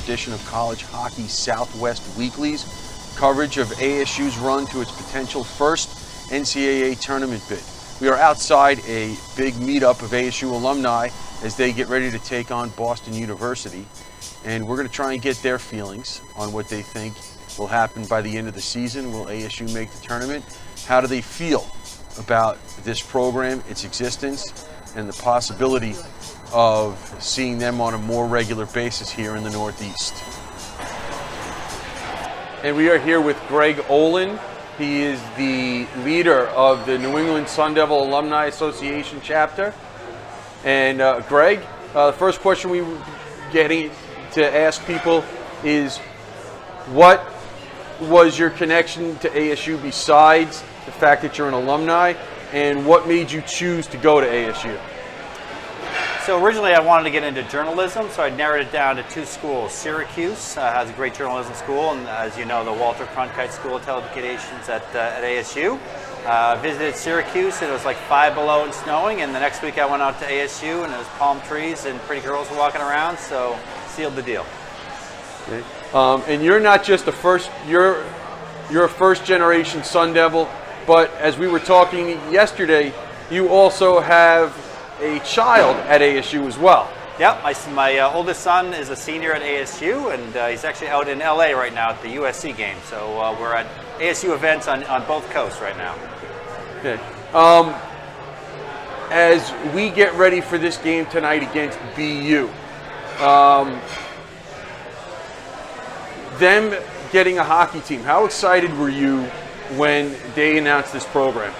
edition of College Hockey Southwest Weeklies, coverage of ASU's run to its potential first NCAA tournament bid. We are outside a big meetup of ASU alumni as they get ready to take on Boston University, and we're going to try and get their feelings on what they think will happen by the end of the season. Will ASU make the tournament? How do they feel about this program, its existence, and the possibility of seeing them on a more regular basis here in the Northeast? And we are here with Greg Olin. He is the leader of the New England Sun Devil Alumni Association chapter. And Greg, the first question we were getting to ask people is, what was your connection to ASU besides the fact that you're an alumni, and what made you choose to go to ASU? So originally I wanted to get into journalism, so I narrowed it down to two schools. Syracuse has a great journalism school, and as you know, the Walter Cronkite School of Telecommunications at ASU. Visited Syracuse, and it was like 5 below and snowing, and the next week I went out to ASU, and it was palm trees and pretty girls were walking around, so sealed the deal. Okay. And you're not just you're a first-generation Sun Devil, but as we were talking yesterday, you also have a child at ASU as well. Yep, my oldest son is a senior at ASU, and he's actually out in LA right now at the USC game. So we're at ASU events on both coasts right now. Okay. As we get ready for this game tonight against BU, them getting a hockey team, how excited were you when they announced this program?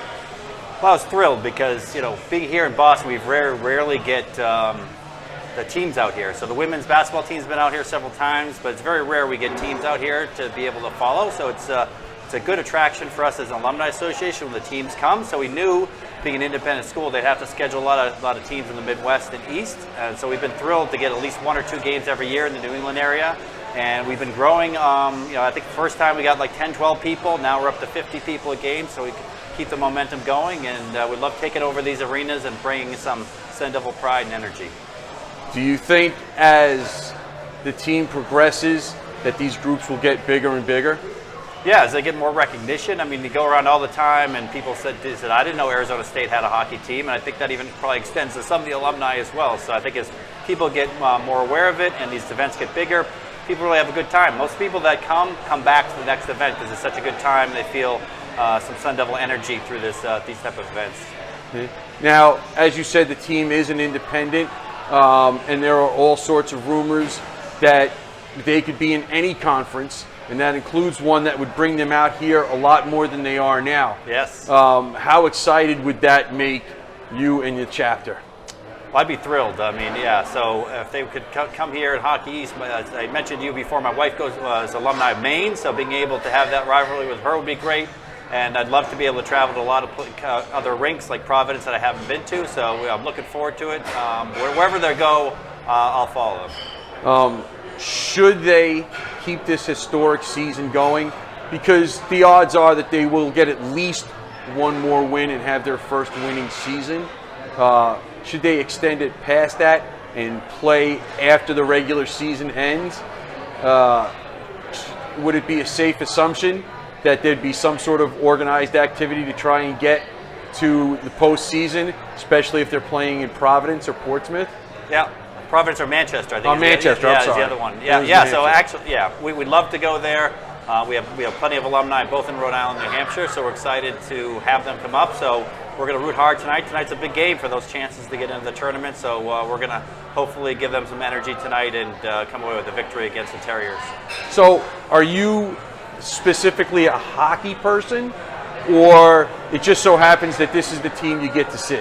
Well, I was thrilled because, being here in Boston, we rarely get the teams out here. So the women's basketball team's been out here several times, but it's very rare we get teams out here to be able to follow. So it's a good attraction for us as an alumni association when the teams come. So we knew, being an independent school, they'd have to schedule a lot of teams in the Midwest and East. And so we've been thrilled to get at least 1 or 2 games every year in the New England area. And we've been growing. I think the first time we got like 10, 12 people. Now we're up to 50 people a game. So we keep the momentum going, and we'd love taking over these arenas and bringing some Sun Devil pride and energy. Do you think as the team progresses that these groups will get bigger and bigger? Yeah, as they get more recognition. I mean, you go around all the time and people said I didn't know Arizona State had a hockey team, and I think that even probably extends to some of the alumni as well. So I think as people get more aware of it and these events get bigger, people really have a good time. Most people that come back to the next event because it's such a good time. They feel some Sun Devil energy through these type of events. Now, as you said, the team is an independent, and there are all sorts of rumors that they could be in any conference, and that includes one that would bring them out here a lot more than they are now. Yes. How excited would that make you and your chapter? Well, I'd be thrilled. I mean, yeah, so if they could come here at Hockey East, as I mentioned to you before, my wife is alumni of Maine, so being able to have that rivalry with her would be great. And I'd love to be able to travel to a lot of other rinks like Providence that I haven't been to, so I'm looking forward to it. Wherever they go, I'll follow them. Should they keep this historic season going? Because the odds are that they will get at least one more win and have their first winning season. Should they extend it past that and play after the regular season ends? Would it be a safe assumption that there'd be some sort of organized activity to try and get to the postseason, especially if they're playing in Providence or Portsmouth? Yeah, Providence or Manchester, I think. Manchester, I'm sorry. Is the other one. Yeah. So actually, we'd love to go there. We have plenty of alumni both in Rhode Island and New Hampshire, so we're excited to have them come up. So we're going to root hard tonight. Tonight's a big game for those chances to get into the tournament, so we're going to hopefully give them some energy tonight and come away with a victory against the Terriers. So are you specifically a hockey person, or it just so happens that this is the team you get to see?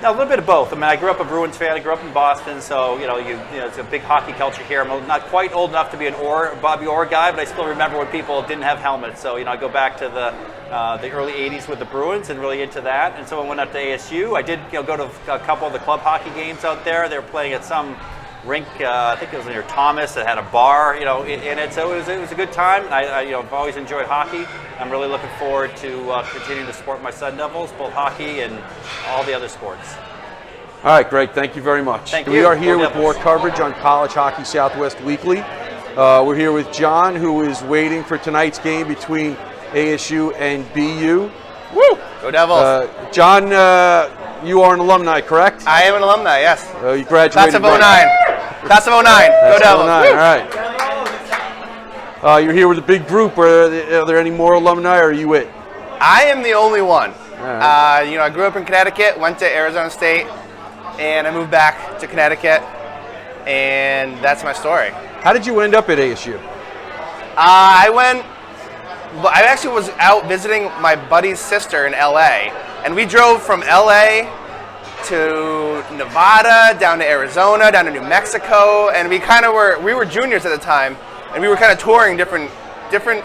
No, a little bit of both. I mean, I grew up a Bruins fan. I grew up in Boston, so it's a big hockey culture here. I'm not quite old enough to be an Bobby Orr guy, but I still remember when people didn't have helmets. So I go back to the early '80s with the Bruins and really into that. And so when I went up to ASU, I did go to a couple of the club hockey games out there. They were playing at some rink, I think it was near Thomas, that had a bar, in it. So it was a good time. I've always enjoyed hockey. I'm really looking forward to continuing to support my Sun Devils, both hockey and all the other sports. All right, Greg, thank you very much. Thank you. We are here Go with more Devils. coverage on College Hockey Southwest Weekly. We're here with John, who is waiting for tonight's game between ASU and BU. Woo! Go Devils. John, you are an alumni, correct? I am an alumni, yes. You graduated. Class of 09. Class of 09. Go Devils. 09. Woo! All right. You're here with a big group. Are there any more alumni, or are you it? I am the only one. right. I grew up in Connecticut, went to Arizona State, and I moved back to Connecticut, and that's my story. How did you end up at ASU? I actually was out visiting my buddy's sister in LA, and we drove from LA to Nevada, down to Arizona, down to New Mexico, and we were juniors at the time, and we were kind of touring different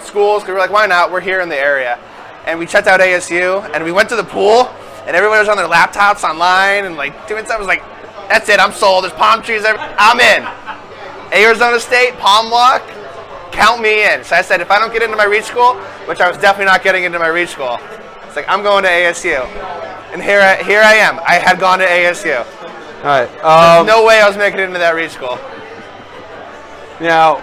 schools, because we were like, why not? We're here in the area. And we checked out ASU, and we went to the pool, and everybody was on their laptops online and like doing stuff. I was like, that's it, I'm sold. There's palm trees everywhere. I'm in. Arizona State, Palm Walk, count me in. So I said, if I don't get into my reach school, which I was definitely not getting into my reach school, it's like, I'm going to ASU. And here I am. I had gone to ASU. All right. There's no way I was making it into that reach school. Now,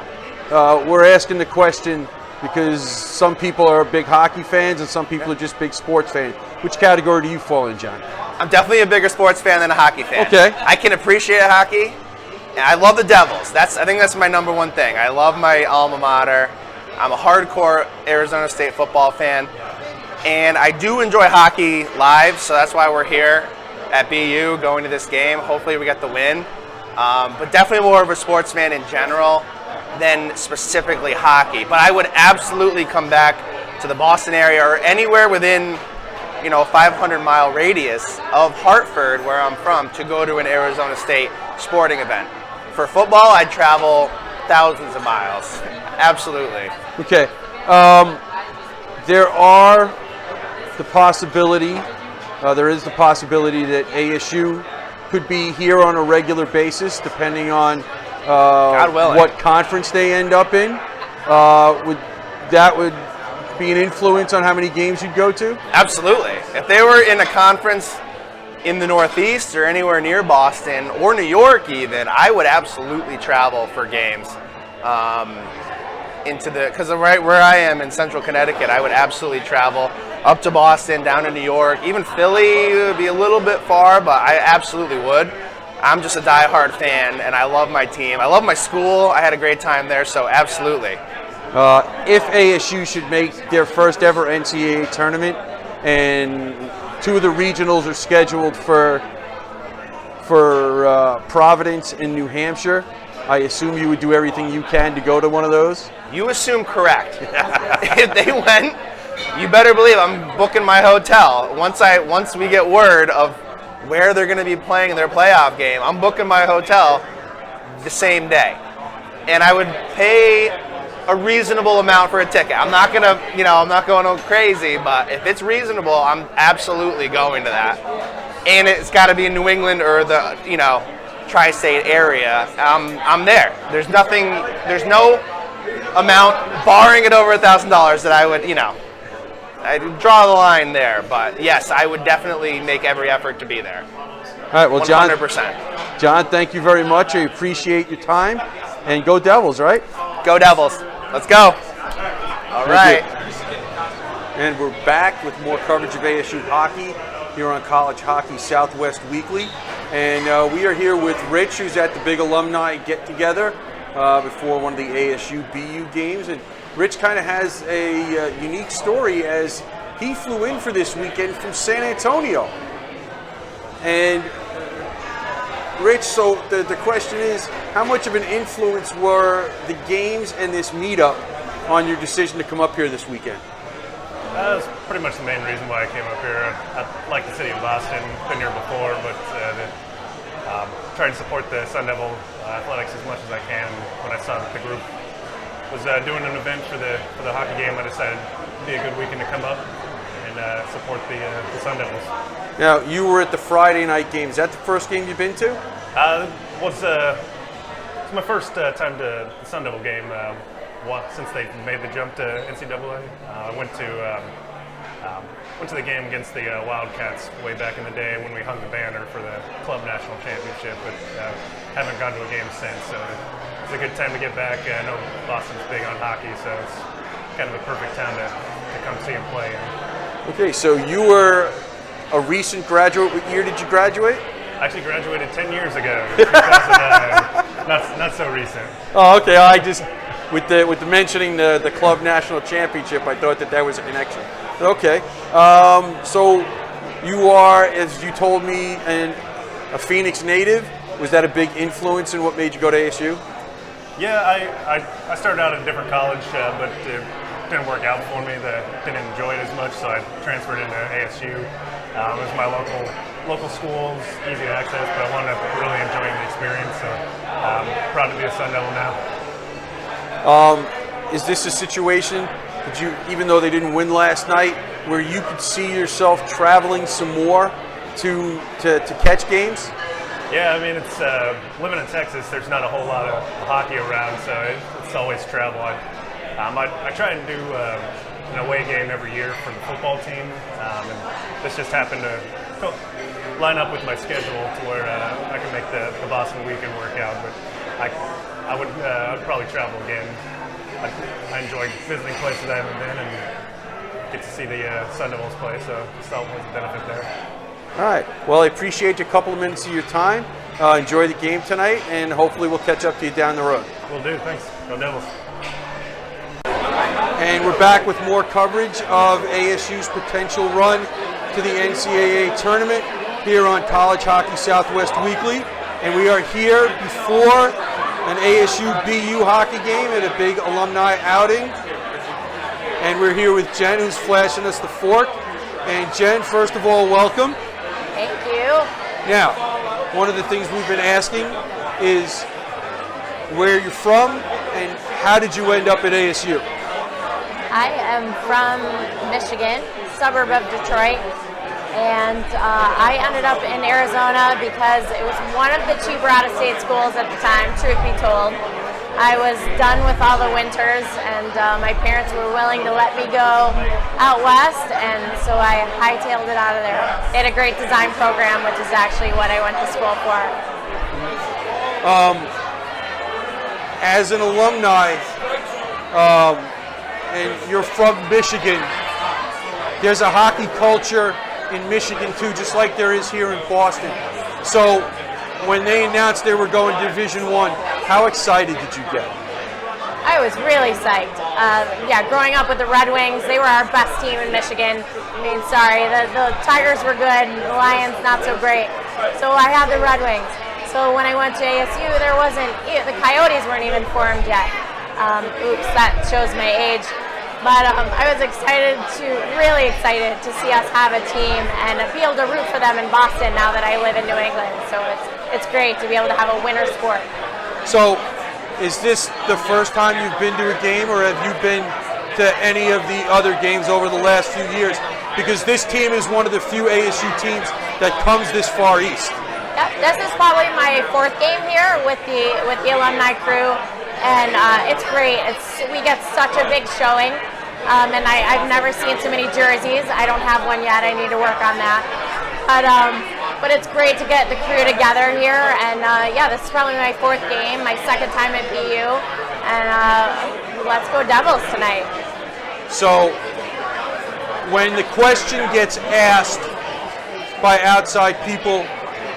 we're asking the question because some people are big hockey fans and some people are just big sports fans. Which category do you fall in, John? I'm definitely a bigger sports fan than a hockey fan. Okay. I can appreciate hockey. And I love the Devils. I think that's my number one thing. I love my alma mater. I'm a hardcore Arizona State football fan. And I do enjoy hockey live, so that's why we're here at BU going to this game. Hopefully we get the win. But definitely more of a sports fan in general than specifically hockey. But I would absolutely come back to the Boston area or anywhere within a 500-mile radius of Hartford, where I'm from, to go to an Arizona State sporting event. For football, I'd travel thousands of miles. Absolutely. Okay. There is the possibility that ASU could be here on a regular basis, depending on God willing. what conference they end up in. Would be an influence on how many games you'd go to? Absolutely. If they were in a conference in the Northeast or anywhere near Boston or New York even, I would absolutely travel for games. Because right where I am in central Connecticut, I would absolutely travel up to Boston, down to New York. Even Philly would be a little bit far, but I absolutely would. I'm just a diehard fan, and I love my team. I love my school. I had a great time there, so absolutely. If ASU should make their first ever NCAA tournament, and two of the regionals are scheduled for Providence and New Hampshire, I assume you would do everything you can to go to one of those? You assume correct. If they went, you better believe I'm booking my hotel. Once we get word of where they're going to be playing their playoff game, I'm booking my hotel the same day. And I would pay a reasonable amount for a ticket. I'm not going to, I'm not going crazy, but if it's reasonable, I'm absolutely going to that. And it's got to be in New England or the, tri-state area. I'm there. There's no amount, barring it over $1,000, that I would, I'd draw the line there. But yes, I would definitely make every effort to be there. All right, well, 100%. John, thank you very much. I appreciate your time. And go Devils, right? Go Devils. Let's go. All right. And we're back with more coverage of ASU hockey here on College Hockey Southwest Weekly. And we are here with Rich, who's at the big alumni get-together before one of the ASU-BU games. And Rich kind of has a unique story, as he flew in for this weekend from San Antonio. And Rich, so the question is, how much of an influence were the games and this meetup on your decision to come up here this weekend? That was pretty much the main reason why I came up here. I like the city of Boston, been here before, but try to support the Sun Devil athletics as much as I can. When I saw that the group was doing an event for the hockey game, I decided it'd be a good weekend to come up and support the Sun Devils. Now, you were at the Friday night game. Is that the first game you've been to? It's my first time to the Sun Devil game since they made the jump to NCAA. I went to Went to the game against the Wildcats way back in the day when we hung the banner for the club national championship, but haven't gone to a game since. So it's a good time to get back. I know Boston's big on hockey, so it's kind of a perfect time to come see them play. Okay, so you were a recent graduate. What year did you graduate? I actually graduated 10 years ago, 2009. not so recent. Oh, okay. I just with the mentioning the club national championship, I thought that was a connection. Okay. So you are, as you told me, a Phoenix native. Was that a big influence in what made you go to ASU? Yeah, I started out at a different college, but it didn't work out for me. Didn't enjoy it as much, so I transferred into ASU. It was my local schools, easy to access, but I wound up really enjoying the experience. So proud to be a Sun Devil now. Is this a situation that you, even though they didn't win last night, where you could see yourself traveling some more to catch games? Yeah, I mean, it's living in Texas. There's not a whole lot of hockey around, so it's always travel. I try and do an away game every year for the football team, and this just happened to line up with my schedule to where I can make the Boston weekend work out. But I'd probably travel again. I enjoy visiting places I haven't been and get to see the Sun Devils play, so it's always a benefit there. All right. Well, I appreciate a couple of minutes of your time. Enjoy the game tonight, and hopefully we'll catch up to you down the road. Will do. Thanks. Go Devils. And we're back with more coverage of ASU's potential run to the NCAA tournament here on College Hockey Southwest Weekly. And we are here before an ASU BU hockey game at a big alumni outing. And we're here with Jen, who's flashing us the fork. And Jen, first of all, welcome. Thank you. Now, one of the things we've been asking is where you're from and how did you end up at ASU? I am from Michigan, suburb of Detroit, and I ended up in Arizona because it was one of the cheaper out-of-state schools at the time, truth be told. I was done with all the winters, and my parents were willing to let me go out west, and so I hightailed it out of there. They had a great design program, which is actually what I went to school for. As an alumni, and you're from Michigan, there's a hockey culture in Michigan too, just like there is here in Boston. So when they announced they were going to Division I, how excited did you get? I was really psyched. Growing up with the Red Wings, they were our best team in Michigan. I mean, sorry, the Tigers were good, the Lions not so great. So I had the Red Wings. So when I went to ASU, the Coyotes weren't even formed yet. Oops, that shows my age. But I was really excited to see us have a team and be able to root for them in Boston now that I live in New England. So it's great to be able to have a winter sport. So is this the first time you've been to a game, or have you been to any of the other games over the last few years? Because this team is one of the few ASU teams that comes this far east. Yep, this is probably my fourth game here with the alumni crew. And it's great. We get such a big showing, and I've never seen so many jerseys. I don't have one yet. I need to work on that. But it's great to get the crew together here. And this is probably my fourth game, my second time at BU. And let's go Devils tonight. So when the question gets asked by outside people,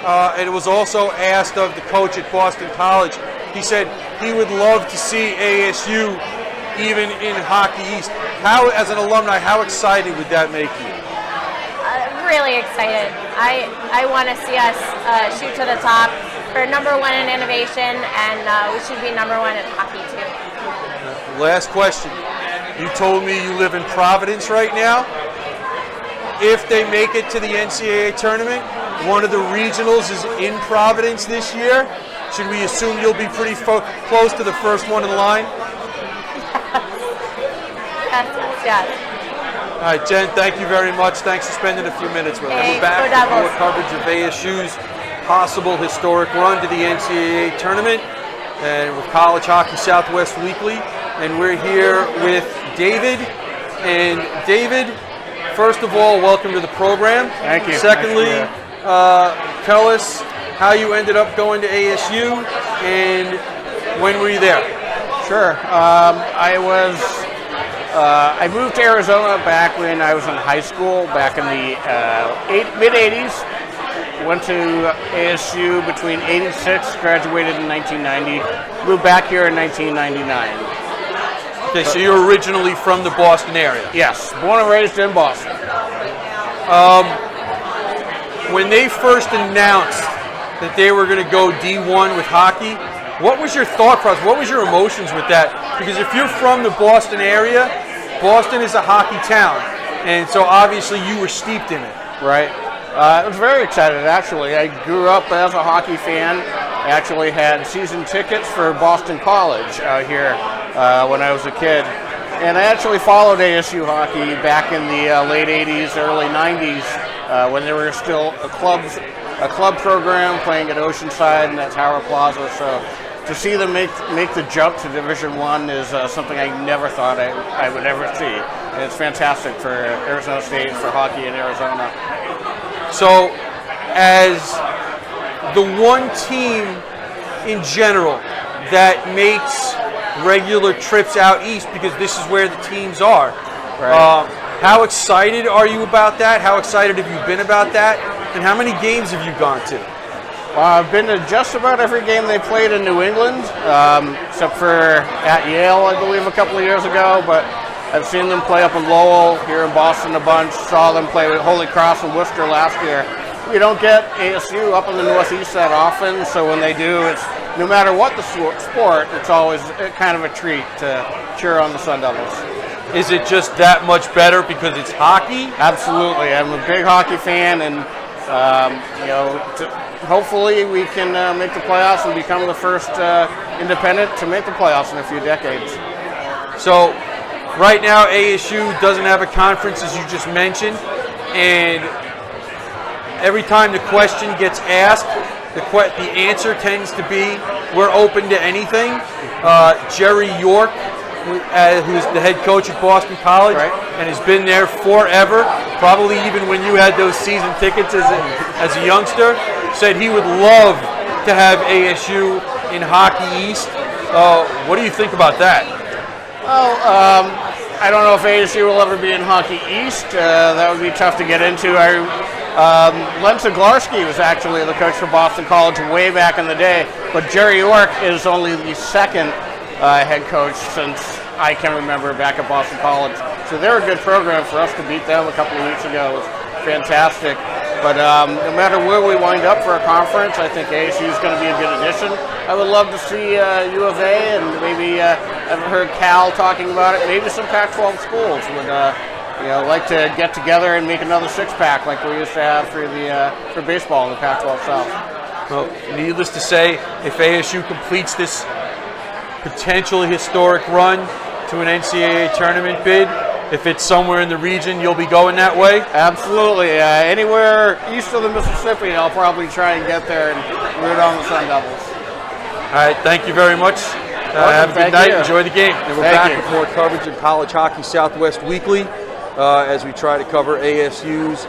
and it was also asked of the coach at Boston College, he said he would love to see ASU even in Hockey East. How, as an alumni, how excited would that make you? Really excited. I want to see us shoot to the top for number one in innovation, and we should be number one in hockey too. Last question. You told me you live in Providence right now. If they make it to the NCAA tournament, one of the regionals is in Providence this year. Should we assume you'll be pretty close to the first one in line? Yes. All right, Jen, thank you very much. Thanks for spending a few minutes with us. We're back with more coverage of ASU's possible historic run to the NCAA tournament and with College Hockey Southwest Weekly. And we're here with David. And David, first of all, welcome to the program. Thank you. Secondly, Nice tell us how you ended up going to ASU and when were you there? Sure. I moved to Arizona back when I was in high school, back in the mid-'80s. Went to ASU between '86, graduated in 1990. Moved back here in 1999. Okay, so you're originally from the Boston area. Yes, born and raised in Boston. When they first announced that they were going to go D1 with hockey, what was your thought process? What was your emotions with that? Because if you're from the Boston area, Boston is a hockey town, and so obviously you were steeped in it. Right. I was very excited, actually. I grew up as a hockey fan. I actually had season tickets for Boston College out here when I was a kid. And I actually followed ASU hockey back in the late 80s, early 90s, when there were still a club program playing at Oceanside and at Tower Plaza. So to see them make the jump to Division I is something I never thought I would ever see. And it's fantastic for Arizona State, for hockey in Arizona. So, as the one team in general that makes regular trips out east, because this is where the teams are, Right. how excited are you about that? How excited have you been about that? And how many games have you gone to? I've been to just about every game they played in New England, except for at Yale, I believe, a couple of years ago. But I've seen them play up in Lowell, here in Boston a bunch. Saw them play with Holy Cross and Worcester last year. We don't get ASU up in the Northeast that often, so when they do, it's no matter what the sport, it's always kind of a treat to cheer on the Sun Devils. Is it just that much better because it's hockey? Absolutely, I'm a big hockey fan, and hopefully we can make the playoffs and become the first independent to make the playoffs in a few decades. So, right now ASU doesn't have a conference, as you just mentioned, and every time the question gets asked, the answer tends to be, we're open to anything. Jerry York, who's the head coach at Boston College, Right. and has been there forever, probably even when you had those season tickets as a youngster, said he would love to have ASU in Hockey East. What do you think about that? Well, I don't know if ASU will ever be in Hockey East. That would be tough to get into. Len Zaglarski was actually the coach for Boston College way back in the day, but Jerry York is only the second head coach since I can remember back at Boston College. So they're a good program. For us to beat them a couple of weeks ago was fantastic. But no matter where we wind up for a conference, I think ASU is going to be a good addition. I would love to see U of A, and maybe I've heard Cal talking about it. Maybe some Pac-12 schools would like to get together and make another six-pack like we used to have for baseball in the Pac-12 South. Well, needless to say, if ASU completes this potentially historic run to an NCAA tournament bid, if it's somewhere in the region, you'll be going that way? Absolutely. Anywhere east of the Mississippi, I'll probably try and get there and root on the Sun Devils. All right, thank you very much. Have a good night. You. Enjoy the game. And we're back with more coverage of College Hockey Southwest Weekly as we try to cover ASU's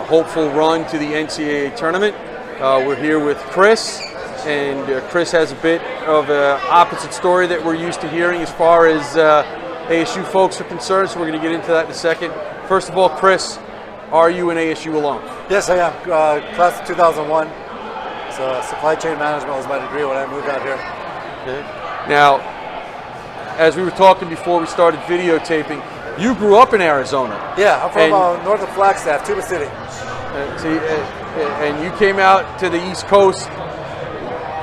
hopeful run to the NCAA tournament. We're here with Chris, and Chris has a bit of an opposite story that we're used to hearing as far as ASU folks are concerned, so we're going to get into that in a second. First of all, Chris, are you an ASU alum? Yes, I am. Class of 2001. So supply chain management was my degree when I moved out here. Okay. Now, as we were talking before we started videotaping, you grew up in Arizona. Yeah, I'm from north of Flagstaff, Tuba City. And you came out to the East Coast,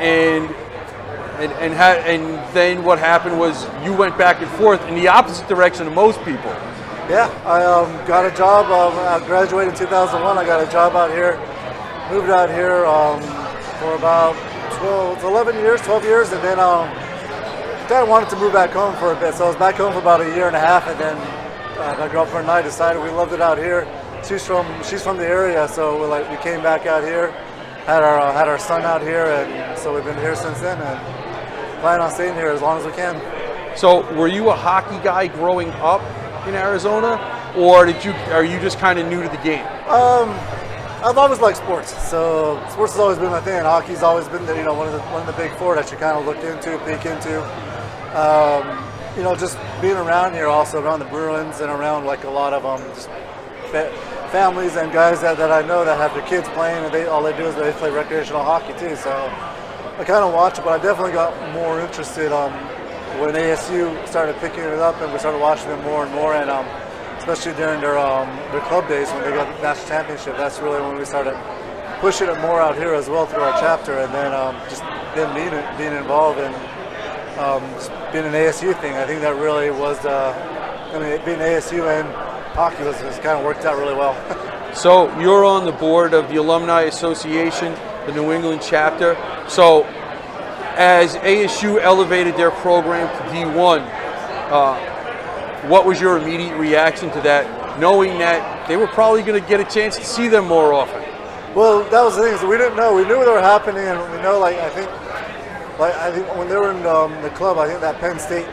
and then what happened was you went back and forth in the opposite direction of most people. Yeah, I got a job. I graduated in 2001. I got a job out here. Moved out here for about 12 years, and then Dad wanted to move back home for a bit. So I was back home for about a year and a half, and then my girlfriend and I decided we loved it out here. She's from the area, so we came back out here. Had our son out here, and so we've been here since then, and plan on staying here as long as we can. So, were you a hockey guy growing up in Arizona, or are you just kind of new to the game? I've always liked sports, so sports has always been my thing, and hockey's always been one of the big four that you kind of look into, peek into. Just being around here, also around the Bruins and around like a lot of just families and guys that I know that have their kids playing, and all they do is they play recreational hockey too. So I kind of watch it, but I definitely got more interested when ASU started picking it up, and we started watching them more and more, and especially during their club days when they got the national championship. That's really when we started pushing it more out here as well through our chapter, and then just then being involved in just being an ASU thing. I think that really was being ASU and hockey was kind of worked out really well. So you're on the board of the Alumni Association, the New England chapter. So as ASU elevated their program to D1, what was your immediate reaction to that, knowing that they were probably going to get a chance to see them more often? Well, that was the thing, is we didn't know. We knew they were happening, and we know, I think when they were in the club, I think that Penn State,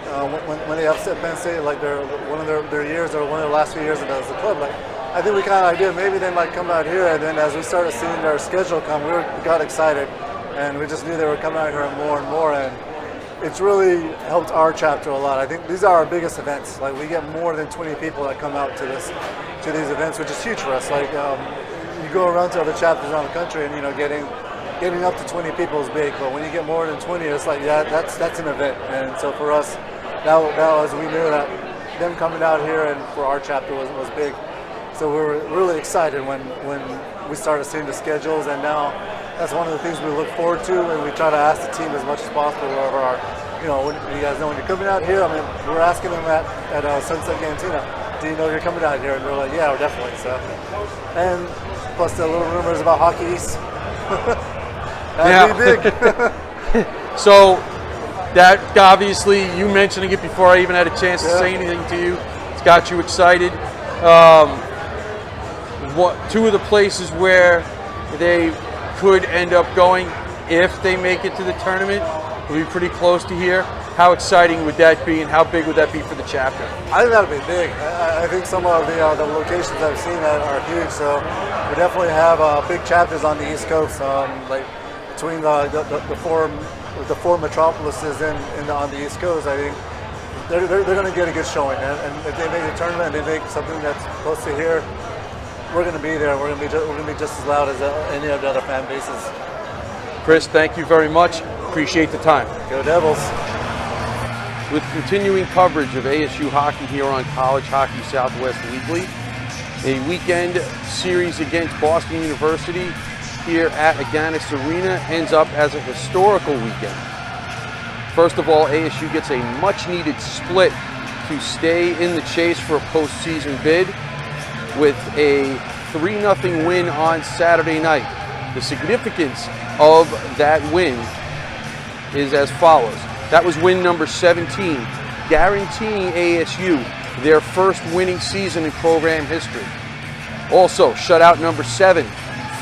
when they upset Penn State, like one of their years, or one of their last few years as the club, I think we kind of idea maybe they might come out here, and then as we started seeing their schedule come, we got excited, and we just knew they were coming out here more and more, and it's really helped our chapter a lot. I think these are our biggest events. Like, we get more than 20 people that come out to these events, which is huge for us. Like, you go around to other chapters around the country, and getting up to 20 people is big, but when you get more than 20, it's like, yeah, that's an event. And so for us, that was, we knew that them coming out here and for our chapter was big. So we were really excited when we started seeing the schedules, and now that's one of the things we look forward to, and we try to ask the team as much as possible wherever when you guys know when you're coming out here. I mean, we're asking them at Sunset Cantina, do you know you're coming out here? And they're like, yeah, we're definitely. So, and plus the little rumors about Hockey East. That'd be big. So that, obviously, you mentioning it before I even had a chance to say anything to you, it's got you excited. Two of the places where they could end up going, if they make it to the tournament, will be pretty close to here. How exciting would that be, and how big would that be for the chapter? I think that would be big. I think some of the locations I've seen are huge. So we definitely have big chapters on the East Coast, like between the four metropolises on the East Coast. I think they're going to get a good showing, and if they make a tournament and they make something that's close to here, we're going to be there. We're going to be just as loud as any of the other fan bases. Chris, thank you very much. Appreciate the time. Go Devils. With continuing coverage of ASU hockey here on College Hockey Southwest Weekly, a weekend series against Boston University here at Agganis Arena ends up as a historical weekend. First of all, ASU gets a much-needed split to stay in the chase for a postseason bid with a 3-0 win on Saturday night. The significance of that win is as follows. That was win number 17, guaranteeing ASU their first winning season in program history. Also, shutout number 7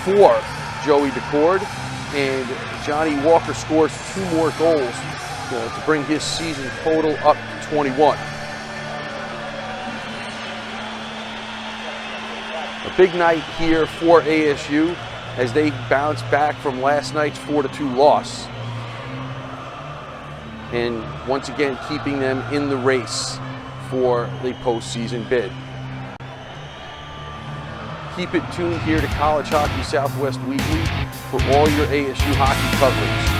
for Joey DeCord, and Johnny Walker scores 2 more goals to bring his season total up to 21. A big night here for ASU as they bounce back from last night's 4-2 loss, and once again keeping them in the race for the postseason bid. Keep it tuned here to College Hockey Southwest Weekly for all your ASU hockey coverage.